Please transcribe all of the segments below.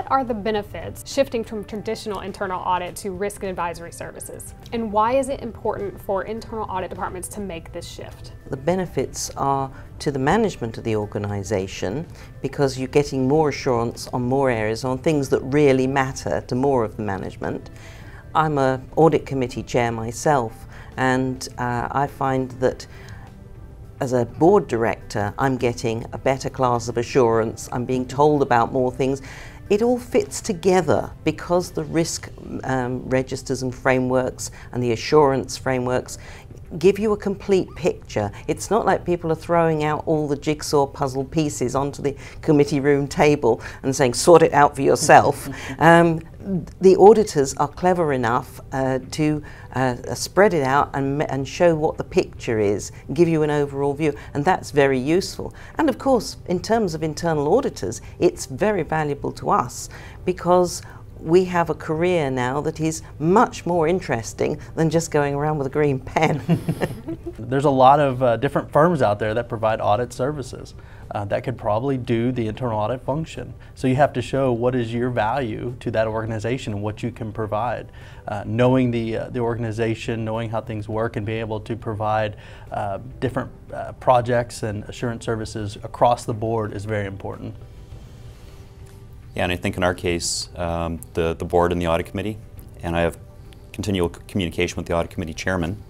What are the benefits shifting from traditional internal audit to risk and advisory services? And why is it important for internal audit departments to make this shift? The benefits are to the management of the organization because you're getting more assurance on more areas, on things that really matter to more of the management. I'm an audit committee chair myself, and I find that as a board director, I'm getting a better class of assurance, I'm being told about more things. It all fits together because the risk registers and frameworks and the assurance frameworks give you a complete picture. It's not like people are throwing out all the jigsaw puzzle pieces onto the committee room table and saying, sort it out for yourself. The auditors are clever enough to spread it out and show what the picture is, give you an overall view, and that's very useful. And of course, in terms of internal auditors, it's very valuable to us because we have a career now that is much more interesting than just going around with a green pen. There's a lot of different firms out there that provide audit services that could probably do the internal audit function. So you have to show what is your value to that organization and what you can provide. Knowing the organization, knowing how things work, and being able to provide different projects and assurance services across the board is very important. Yeah, and I think in our case, the board and the audit committee, and I have continual communication with the audit committee chairman,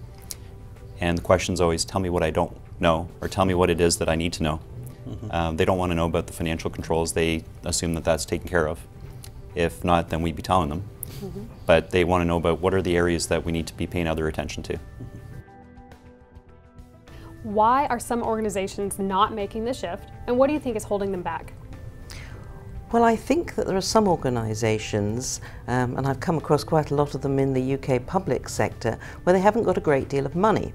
and the question's always, tell me what I don't know, or tell me what it is that I need to know. Mm-hmm. They don't want to know about the financial controls. They assume that that's taken care of. If not, then we'd be telling them. Mm-hmm. But they want to know about what are the areas that we need to be paying other attention to. Mm-hmm. Why are some organizations not making the shift, and what do you think is holding them back? Well, I think that there are some organisations, and I've come across quite a lot of them in the UK public sector, where they haven't got a great deal of money.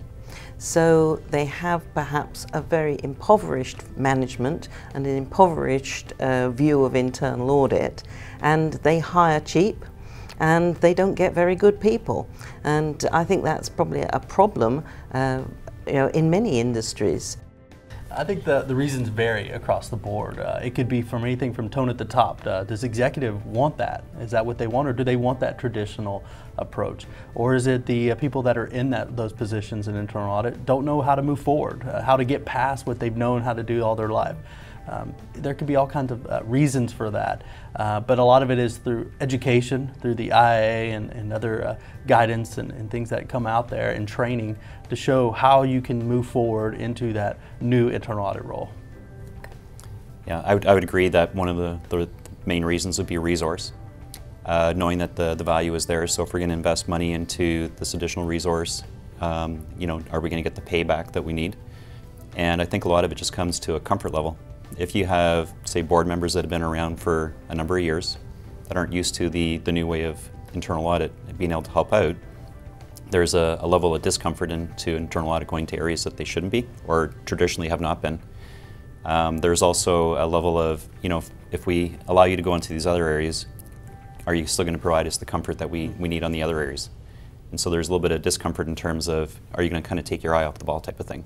So they have perhaps a very impoverished management and an impoverished view of internal audit, and they hire cheap and they don't get very good people. And I think that's probably a problem in many industries. I think the reasons vary across the board. It could be from anything from tone at the top. Does executive want that? Is that what they want, or do they want that traditional approach? Or is it the people that are in those positions in internal audit don't know how to move forward, how to get past what they've known how to do all their life? There could be all kinds of reasons for that, but a lot of it is through education, through the IA and other guidance and things that come out there, and training to show how you can move forward into that new internal audit role. Yeah, I would agree that one of the main reasons would be resource. Knowing that the value is there, so if we're going to invest money into this additional resource, are we going to get the payback that we need? And I think a lot of it just comes to a comfort level. If you have, say, board members that have been around for a number of years that aren't used to the new way of internal audit and being able to help out, there's a level of discomfort into internal audit going to areas that they shouldn't be or traditionally have not been. There's also a level of, if we allow you to go into these other areas, are you still going to provide us the comfort that we need on the other areas? And so there's a little bit of discomfort in terms of, are you going to kind of take your eye off the ball type of thing.